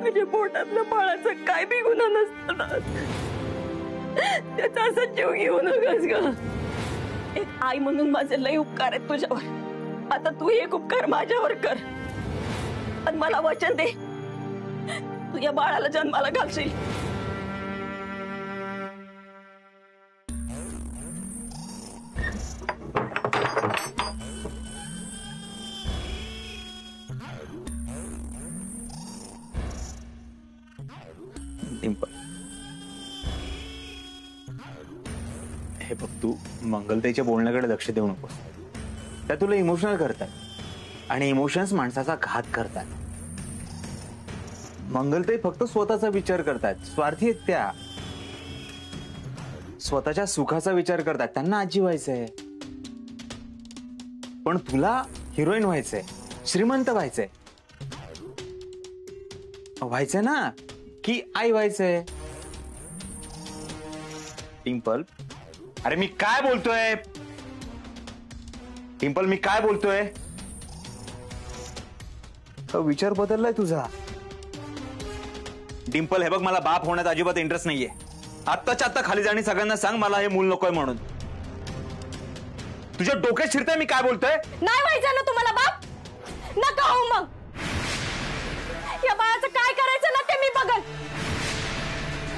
तुझ्या पोटातल्या बाळाचं काय बी गुन्हा नसताना त्याचा असा जीव घेऊ नकोस ग. एक आई म्हणून माझे लय उपकार आहेत तुझ्यावर. आता तू एक उपकार माझ्यावर कर आणि मला वचन दे तू या बाळाला जन्माला घालशील. डिंपल, हे बघ, तू मंगलताईच्या बोलण्याकडे लक्ष देऊ नकोस. त्या तुला इमोशनल करतात आणि इमोशन्स माणसाचा घात करतात. मंगलताई फक्त स्वतःचा विचार करतात, स्वार्थी आहेत त्या. स्वतःच्या सुखाचा विचार करतात. त्यांना आजी व्हायचंय, पण तुला हिरोईन व्हायचंय, श्रीमंत व्हायचंय. व्हायचंय ना, की आई व्हायचंय. डिंपल, अरे मी काय बोलतोय? डिंपल, मी काय बोलतोय? विचार बदललाय तुझा. डिंपल, हे बघ, मला बाप होण्यात अजिबात इंटरेस्ट नाहीये. आत्ताच्या आत्ता खाली जाणी सगळ्यांना सांग मला हे मूल नकोय म्हणून. तुझ्या डोक्यात शिरतंय मी काय बोलतोय? नाही व्हायचं ना तुम्हाला बाप? नका हो मग. या बाळाचं काय करायचं ना ते मी बघन.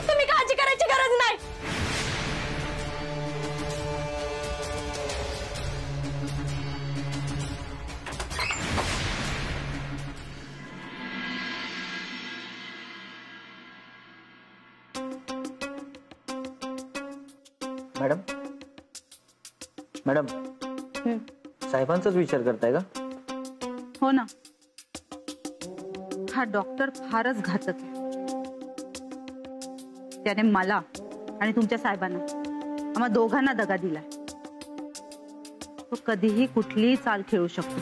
तुम्ही काळजी करायची गरज नाही. मॅडम, मॅडम, साहेबांचाच विचार करताय का? हो ना. हा डॉक्टर फारच घातक आहे. त्याने मला आणि तुमच्या साहेबांना, आम्हा दोघांना दगा दिला. तो कधीही कुठलीही चाल खेळू शकतो.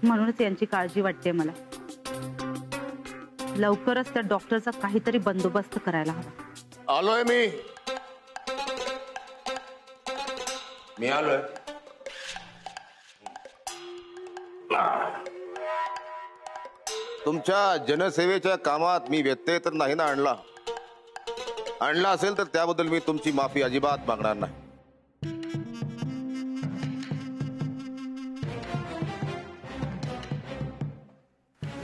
म्हणूनच यांची काळजी वाटते मला. लवकरच त्या डॉक्टरचा काहीतरी बंदोबस्त करायला हवा. आलोय मी आलोय. तुमच्या जनसेवेच्या कामात मी व्यत्यय तर नाही ना आणला असेल तर त्याबद्दल मी तुमची माफी अजिबात मागणार नाही.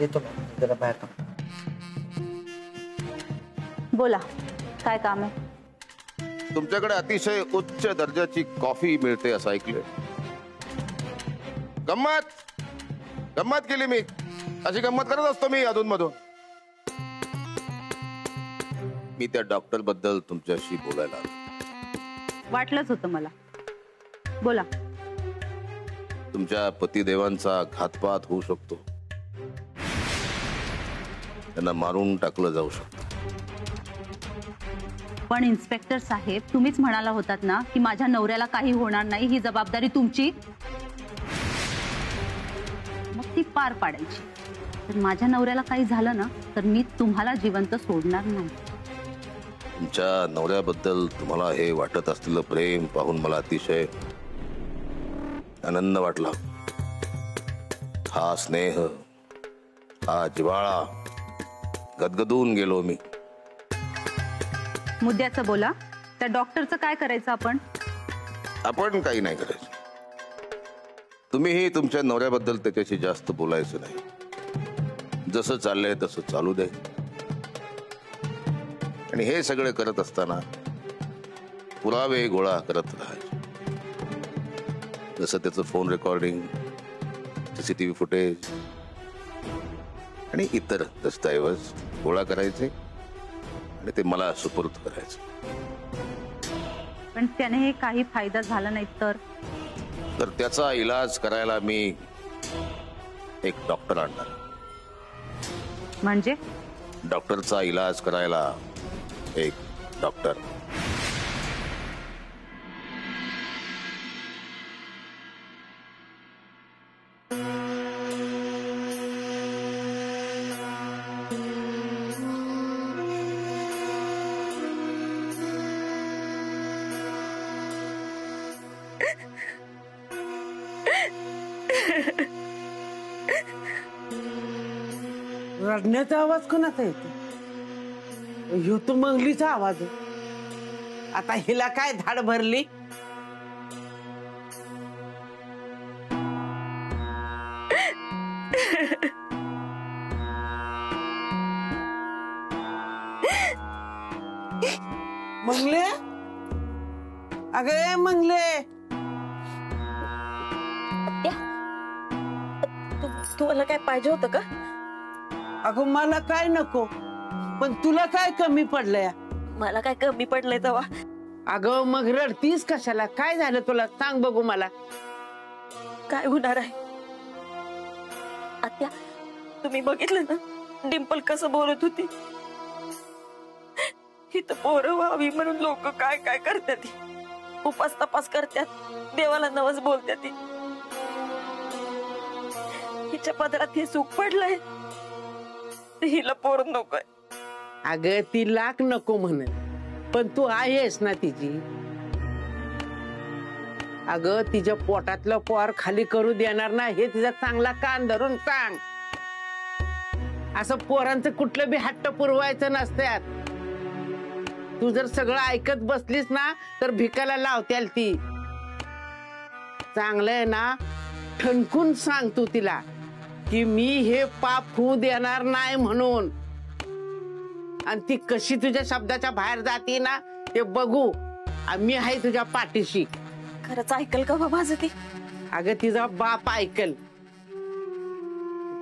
येतो जरा बाहेर. बोला, काय काम आहे? तुमच्याकडे अतिशय उच्च दर्जाची कॉफी मिळते असं ऐकलंय. गंमत केली मी. अशी गंमत करत असतो मी अधूनमधून. मी त्या डॉक्टर बद्दल तुमच्याशी बोलायला आलो. वाटलंच होतं मला. बोला. तुमच्या पतिदेवांचा घातपात होऊ शकतो. त्यांना मारून टाकलं जाऊ शकतं. पण इन्स्पेक्टर साहेब, तुम्हीच म्हणाला होतात ना की माझ्या नवऱ्याला काही होणार नाही, ही जबाबदारी तुमची. मग ती पार पाडायची. तर माझ्या नवऱ्याला काही झालं ना तर मी तुम्हाला जिवंत सोडणार नाही. तुमच्या नवऱ्याबद्दल तुम्हाला हे वाटत असलेलं प्रेम पाहून मला अतिशय आनंद वाटला. हा स्नेह, हा जिव्हाळा गदगदून गेलो मी. मुद्द्याचं बोला. त्या डॉक्टरचं काय करायचं आपण? आपण काही नाही करायचं. तुम्हीही तुमच्या नवऱ्याबद्दल त्याच्याशी जास्त बोलायचं नाही. जसं चाललंय तसं चालू दे. आणि हे सगळे करत असताना पुरावे गोळा करत राहायचे. जसं त्याचं फोन रेकॉर्डिंग, सीसीटीव्ही फुटेज आणि इतर दस्तऐवज गोळा करायचे आणि ते मला सुपूर्द करायचे. पण त्याने काही फायदा झाला नाही तर त्याचा इलाज करायला मी एक डॉक्टर आणणार. म्हणजे? डॉक्टरचा इलाज करायला एक डॉक्टर. रडण्याचा आवाज कोणाचा येतो? ह्यो तो मंगलीचा आवाज आहे. आता हिला काय धाड भरली? मंगले, अगं ए मंगले, तुम्हाला काय पाहिजे होतं का? अगं मला काय नको, पण तुला काय कमी पडलंय? मला काय कमी पडलंय तेव्हा? अगं मग रडतीस कशाला? काय झालं तुला सांग बघू मला. काय होणार आहे आत्या? तुम्ही बघितलं ना डिंपल कसं बोलत होती. ही तर पोरं व्हावी म्हणून लोक काय काय करतात, उपास तपास करतात, देवाला नवस बोलतात. हिच्या पदरात हे सुख पडलंय, हिला पोर नकोय. अगं ती लाख नको म्हणत, पण तू आहेस ना तिची. अगं तिच्या पोटातलं पोर खाली करू देणार ना हे तिचा चांगला कान धरून सांग. असं पोरांचं कुठलं बी हट्ट पुरवायचं नसत्यात. तू जर सगळं ऐकत बसलीस ना तर भिकाला लावत्याल ती. चांगलंय ना, ठणकून सांग तू तिला की मी हे पाप होऊ देणार नाही म्हणून. आणि ती कशी तुझ्या शब्दाच्या बाहेर जाते ना ते बघू. मी आहे तुझ्या पाठीशी. खरंच ऐकल का बाबा माझं ती? अगं तिचा बाप ऐकल.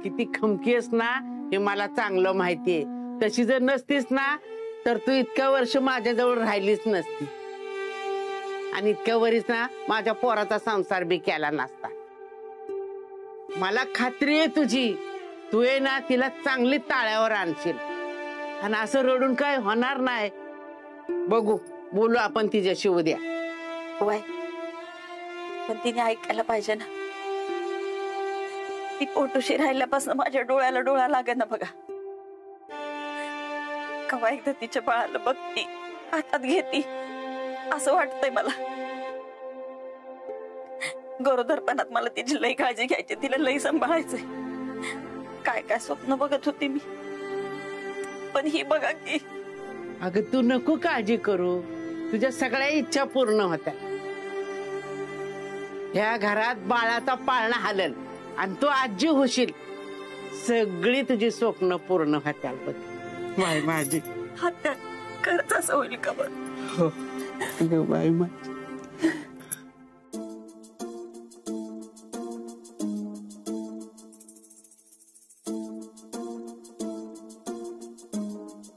किती खमकी आहेस ना हे मला चांगलं माहितीये. तशी जर नसतीस ना तर तू इतक्या वर्ष माझ्याजवळ राहिलीच नसती, आणि इतक्या वरीस ना माझ्या पोराचा संसार बी केला नसता. मला खात्री आहे तुझी, तू आहे ना तिला चांगली ताळ्यावर आणशील, आणि असं रडून काय होणार नाही. बघू, बोलू आपण तिच्याशी उद्या. वाय, पण तिने ऐकायला पाहिजे ना. ती पोटुशी राहिल्यापासून माझ्या डोळ्याला डोळा लागे ना बघा. कवा एकदा तिच्या बाळाला बघती, हातात घेती असं वाटतंय मला. गरोदरपणात मला तिची लई काळजी घ्यायची, तिला लई सांभाळायचंय. काय काय स्वप्न बघत होती मी, पण ही बघा की. अगं तू नको काळजी करू, तुझ्या सगळ्या इच्छा पूर्ण होत्या. ह्या घरात बाळाचा पाळणा हलल आणि तू आजी होशील. सगळी तुझी स्वप्न पूर्ण होत्या बघ. बाय माझी. हात खरंच असं होईल का बघ? हो बाय माझी.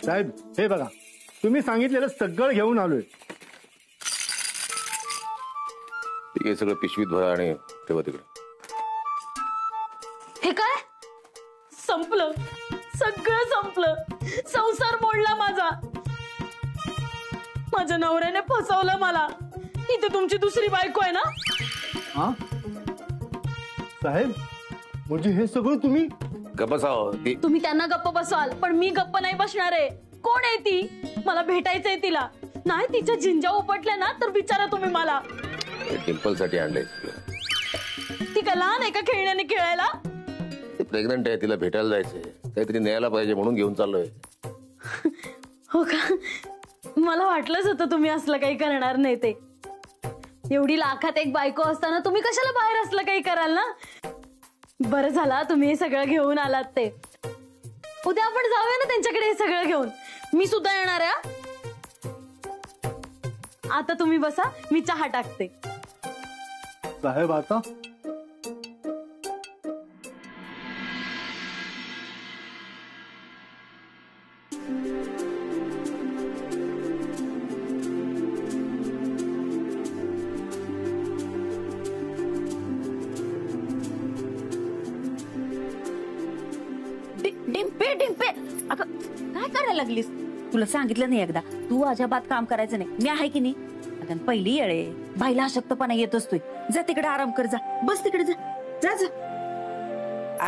साहेब हे बघा, तुम्ही सांगितलेलं सगळं घेऊन आलोय. ठीक आहे, सगळं पिशवीत भरा आणि ठेवा तिकडे. हे काय? संपलं, सगळं संपलं. संसार मोडला माझा. माझ्या नवऱ्याने फसवलं मला. इथे तुमची दुसरी बायको आहे ना? हा साहेब, म्हणजे हे सगळं तुम्ही? गप्पा ती. तुम्ही त्यांना गप्प बसवाल, पण मी गप्प नाही बसणार आहे. कोण आहे ती? मला भेटायचंय तिला. नाही तिच्या झिंजा उपटल्या ना तर विचारा तुम्ही मला. डिंपल साठी आणलंय. ती का लहान आहे का खेळण्याने खेळायला? ती प्रेग्नंट आहे, तिला भेटायला जायचंय, काहीतरी न्यायला पाहिजे म्हणून घेऊन चाललोय. हो का? मला वाटलंच होतं तुम्ही असलं काही करणार नाही ते. एवढी लाखात एक बायको असताना तुम्ही कशाला बाहेर असलं काही कराल ना? बरं झाला तुम्ही हे सगळं घेऊन आलात ते. उद्या आपण जाऊया ना त्यांच्याकडे हे सगळं घेऊन. मी सुद्धा येणार आहे. आता तुम्ही बसा, मी चहा टाकते. साहेब आता डिंपे डिंपे, अगं काय करायला लागलीस? तुला सांगितलं नाही एकदा, तू अजिबात काम करायचं नाही. मी आहे की नाही? अगं पहिली येळे बाईला अशक्तपणा येत असतोय. जा तिकडे आराम कर, जा बस तिकडे, जा जा जा.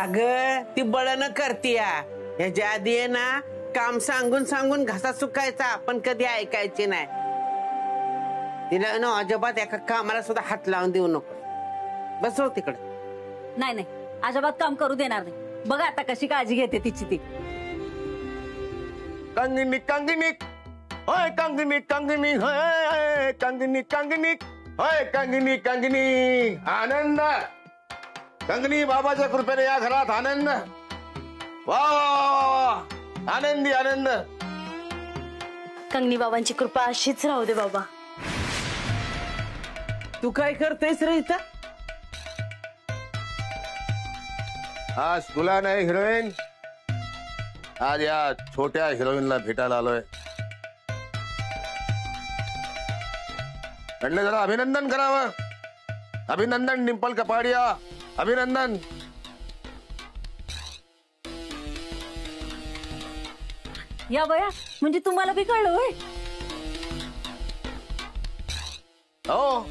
अगं ती बळण करतीया. ह्याच्या आधी आहे ना काम सांगून सांगून घसा सुकायचा, पण कधी ऐकायची नाही. तिला ना अजिबात एका कामाला सुद्धा हात लावून देऊ नको. बसव तिकडे. नाही नाही, अजिबात काम करू देणार नाही. बघा आता कशी काळजी घेते तिची ती. कंगनी कंगनी होय कंगनी कंगनी होय कंगनी कंगनी होय कंगनी कंगनी आनंद कंगनी बाबाच्या कृपेने या घरात आनंद वा आनंदी आनंद कंगनी बाबांची कृपा अशीच राहू दे बाबा. तू काय करतेस रे इथं? आज तुला नाही हिरोईन, आज या छोट्या हिरोईनला भेटायला आलोय. म्हटलं जरा अभिनंदन करावं. अभिनंदन डिंपल कपाडिया, अभिनंदन. या बया म्हणजे तुम्हाला बी कळलं होय? हो,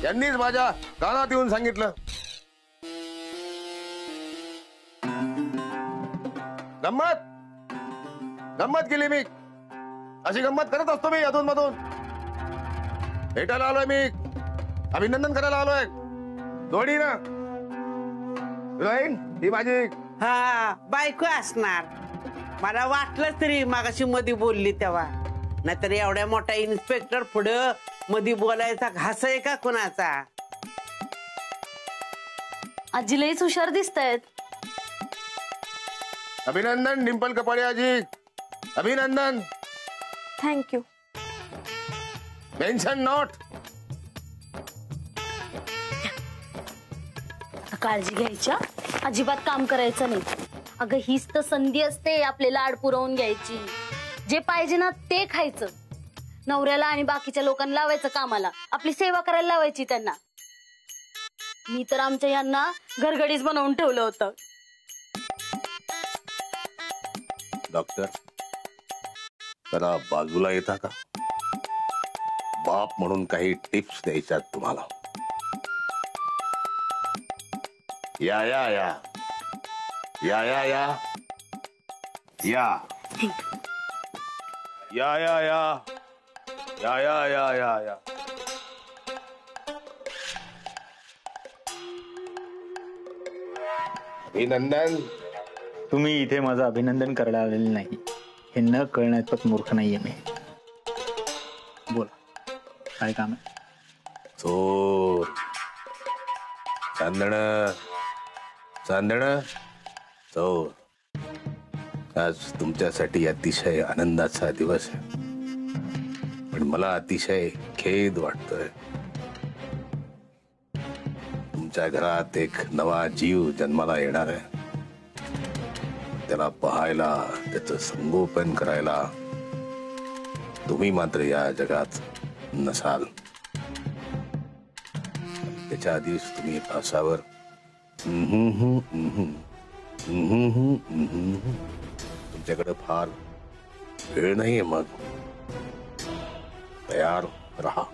यांनीच माझ्या कानात येऊन सांगितलं. गंमत गंमत केली मी, अशी गंमत करत असतो मी अधून मधून. भेटायला आलोय मी, अभिनंदन करायला आलोय दोन्ही ना. ही माझी हा बायको असणार. मला वाटलं तरी मागाशी मध्ये बोलली तेव्हा, नाहीतर एवढ्या मोठ्या इन्स्पेक्टर पुढं मध्ये बोलायचा घास आहे का कुणाचा? आजी लईच हुशार दिसतायत. अभिनंदन डिंपल कपाडियाजी, अभिनंदन. थँक्यू. Mention note. काळजी घ्यायच्या, अजिबात काम करायचं नाही. अगं हीच तर संधी असते आपले लाड पुरवून घ्यायची. जे पाहिजे ना ते खायचं, नवऱ्याला आणि बाकीच्या लोकांना लावायचं कामाला, आपली सेवा करायला लावायची त्यांना. मी तर आमच्या यांना घरगडीच बनवून ठेवलं होतं. डॉक्टर जरा बाजूला येता का? बाप म्हणून काही टिप्स द्यायच्यात तुम्हाला. या या या या या या या या या या या या या या या. अभिनंदन. तुम्ही इथे माझं अभिनंदन करायला आलेलं नाही हे न कळण्यात मूर्ख नाहीये मी. बोला काय काम आहे? चोर चांदण चांदण चोर. आज तुमच्यासाठी अतिशय आनंदाचा दिवस आहे, पण मला अतिशय खेद वाटतोय. तुमच्या घरात एक नवा जीव जन्माला येणार आहे. त्याला पाहायला, त्याचं संगोपन करायला तुम्ही मात्र या जगात नसाल. त्याच्या आधीच तुम्ही तासावर तुमच्याकडे फार वेळ नाहीये. मग तयार रहा.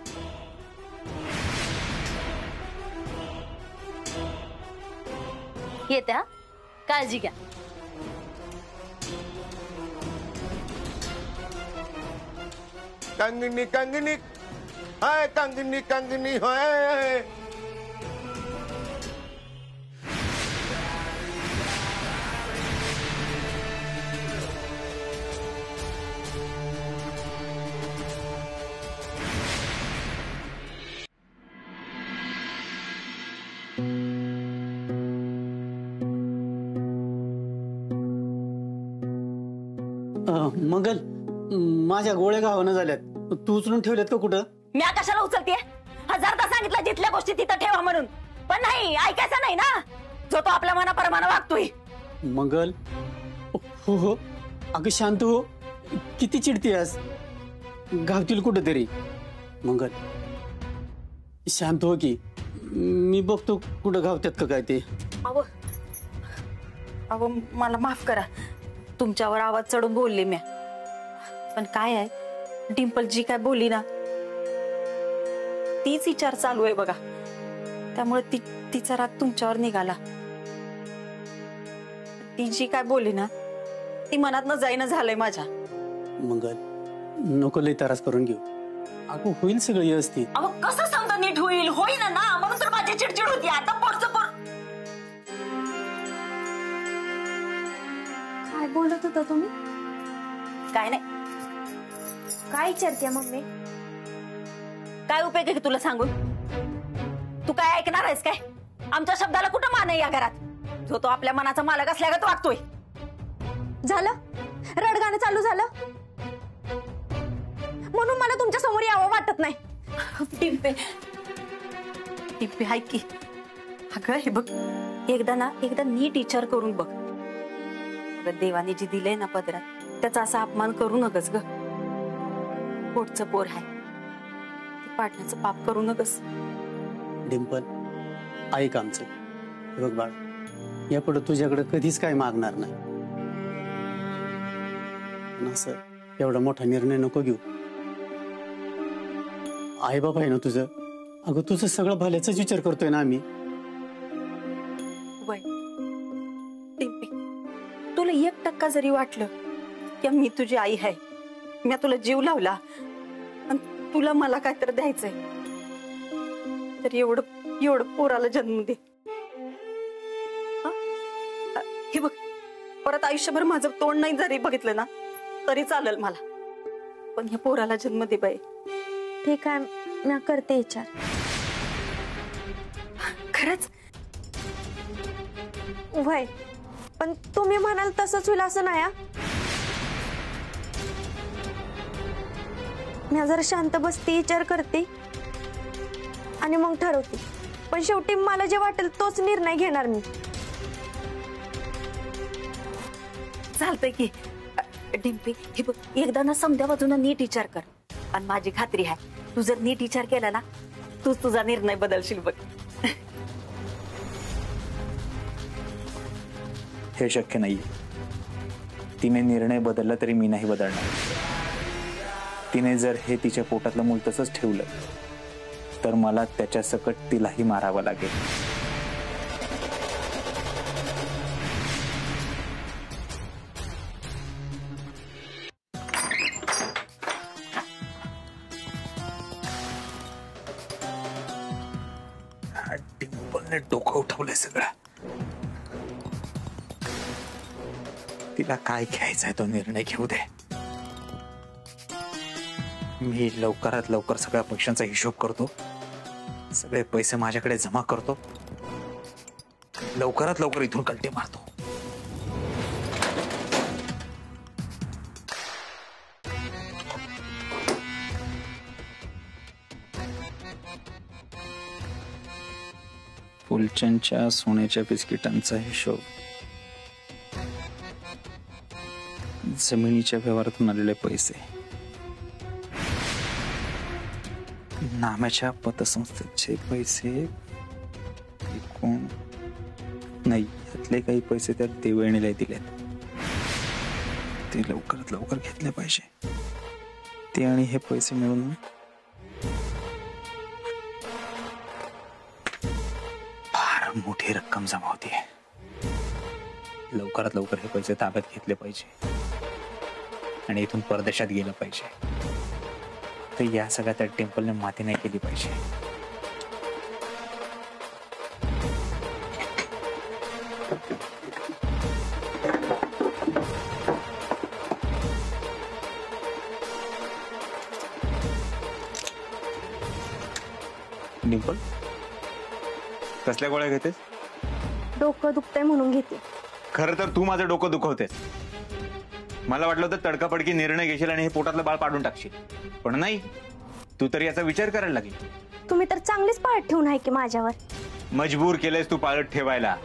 येत्या, काळजी घ्या. कंगनी कंगनी हाय कंगनी कंगनी होय. मंगल, माझ्या गोळ्या गावानं झाल्यात. तू उचलून ठेवल्यात का कुठं? मी कशाला उचलते? हजारदा सांगितलं जिथल्या गोष्टी तिथं ठेवा म्हणून, पण नाही ऐकायचं नाही ना. जो तो आपल्या मनाप्रमाणे वागतोय. मंगल, हो हो, अगं शांत हो. किती चिडतीस? गावतील कुठं तरी. मंगल शांत हो की, मी बघतो कुठं गावत्यात का काय ते. अहो मला माफ करा, तुमच्यावर आवाज चढून बोलले मी. पण काय आहे, डिंपल जी काय बोलली ना तीच विचार चालू आहे बघा. त्यामुळे तिचा राग तुमच्यावर निघाला. ती जी काय बोलली ना ती मनात न जाईना झालंय माझ्या. मंगल नको लई त्रास करून घेऊ. अगं होईल सगळं व्यवस्थित. अहो कसं समजा नीट होईल? होईना ना, म्हणून तर माझी चिडचिड होती. आता पोटचं काय बोलत होता तुम्ही? काय नाही. काय विचारते मम्मी? काय उपयोग आहे की तुला सांगून? तू काय ऐकणार आहेस काय? आमच्या शब्दाला कुठं मान आहे या घरात? जो तो आपल्या मनाचा मालक असल्यागत वागतोय. झालं रडगाणं चालू झालं म्हणून मला तुमच्या समोर यावं वाटत नाही. टिंपे टिंपे हाय की. अगं हे बघ, एकदा नीट विचार करून बघ. देवाने जी दिलंय ना पदरात, त्याचा असा अपमान करू नकस ग. पोटचं पोर आहे, ते पाडण्याचं पाप करू नकस. डिंपल, ऐक आमचं. हे बघ बाळ, यापुढे तुझ्याकडे कधीच काय मागणार नाही. पण असं एवढा मोठा निर्णय नको घेऊ. आई बाबा आहे ना तुझं. अगं तुझं सगळं भल्याचाच विचार करतोय ना आम्ही. वय टिंपे, तुला 1% जरी वाटलं की मी तुझी आई आहे, मी तुला जीव लावला आणि तुला मला काहीतरी द्यायचंय, तर एवढं पोराला जन्म दे. हे बघ, परत आयुष्यभर माझं तोंड नाही जरी बघितलं ना तरी चालेल मला, पण ह्या पोराला जन्म दे बाई. ठीक आहे, मी करते विचार. खरंच? वय पण तुम्ही म्हणाल तसंच होईल असं नाही. मी जरा शांत बसते, विचार करते आणि मग ठरवते. पण शेवटी मला जे वाटेल तोच निर्णय घेणार मी. चालतंय की. डिंपी, हे बघ, एकदा ना समध्या बाजूने नीट विचार कर. आणि माझी खात्री आहे, तू जर नीट विचार केला ना, तूच तुझा निर्णय बदलशील बघ. हे शक्य नाहीये. तिने निर्णय बदलला तरी मी नाही बदलणार. तिने जर हे तिच्या पोटातलं मूल तसंच ठेवलं तर मला त्याच्या सकट तिलाही मारावं लागेल. डिंपलने डोकं उठवलंय सगळं. तिला काय घ्यायचंय तो निर्णय घेऊ दे. मी लवकरात लवकर सगळ्या पैशांचा हिशोब करतो, सगळे पैसे माझ्याकडे जमा करतो, लवकरात लवकर इथून कल्टी मारतो. फुलचंदच्या सोन्याच्या बिस्किटांचा हिशोब, जमिनीच्या व्यवहारातून आलेले पैसे, नाम्याच्या पतसंस्थेचे पैसे, एकूण नाही, यातले काही पैसे त्या देवयाणीला दिलेत. ते लवकरात लवकर घेतले पाहिजे. ते आणि हे पैसे मिळून फार मोठी रक्कम जमा होते. लवकरात लवकर हे पैसे ताब्यात घेतले पाहिजे आणि इथून परदेशात गेलं पाहिजे. तर या सगळ्या त्या टेम्पलने माती नाही केली पाहिजे. डिंपल, कसल्या गोळ्या घेतेस? डोकं दुखतंय म्हणून घेते. खरं तर तू माझं डोकं दुखवतेस. मला वाटलं होतं तडकाफडकी निर्णय घेशील आणि हे पोटातलं बाळ पाडून टाकशील, पण नाही, तू तर याचा विचार करायला लागली. तुम्ही तर चांगलीच पाळत ठेवून आहे की माझ्यावर. मजबूर केलंयस तू पाळत ठेवायला.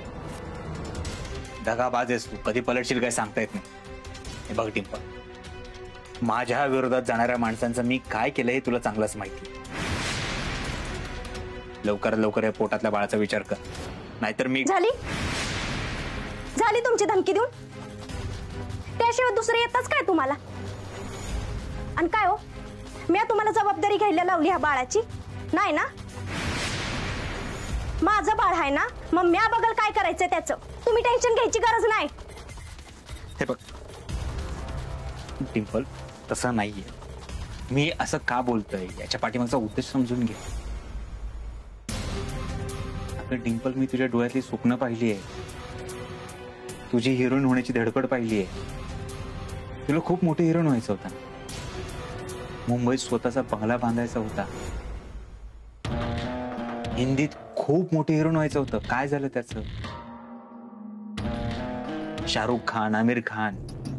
दगाबाज आहेस तू, कधी पलटशील काय सांगता येत नाही. हे बघ डिंपल, माझ्या विरोधात जाणाऱ्या माणसांचं मी काय केलं हे तुला चांगलंच माहिती. लवकरात लवकर या पोटातल्या बाळाचा विचार कर, नाहीतर मी. झाली तुमची धमकी देऊन? त्याशिवाय दुसरं येतच काय तुम्हाला? आणि काय हो, मी तुम्हाला जबाबदारी घ्यायला लावली ह्या बाळाची नाही ना? माझं बाळ आहे ना, मग म्या बघल काय करायचं त्याचं. तुम्ही टेन्शन घ्यायची गरज नाही. हे बघ डिंपल, तसं नाहीये. मी असं का बोलतोय याच्या पाठीमागचा उद्देश समजून घे. अगं डिंपल, मी तुझ्या डोळ्यातली स्वप्न पाहिली आहे, तुझी हिरोईन होण्याची धडपड पाहिली आहे. तुला खूप मोठी हिरोईन व्हायचं होता. मुंबईत स्वतःचा बंगला बांधायचा होता. हिंदीत खूप मोठी हिरोईन व्हायचं होतं. काय झालं त्याचं? शाहरुख खान, आमिर खान,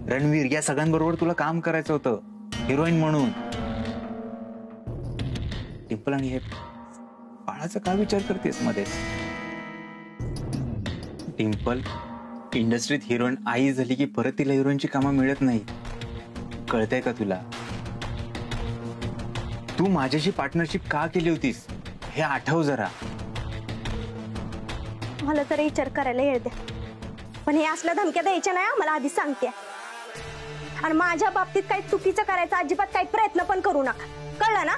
रणवीर या सगळ्यांबरोबर तुला काम करायचं होतं हिरोईन म्हणून. डिंपल, आणि हे बाळाचा काय विचार करतेस मध्येच? डिंपल, इंडस्ट्रीत हिरोईन आई झाली की परत तिला हिरोईनची कामं मिळत नाही. कळतंय का तुला? तू माझ्याशी पार्टनरशिप का केली होतीस हे आठव जरा. मला तर विचार करायला येऊ द्या, पण हे असल्या धमक्या द्यायच्या नाही मला आधी सांगते. आणि माझ्या बाबतीत काही चुकीचं करायचं अजिबात काही प्रयत्न पण करू नका, कळलं ना?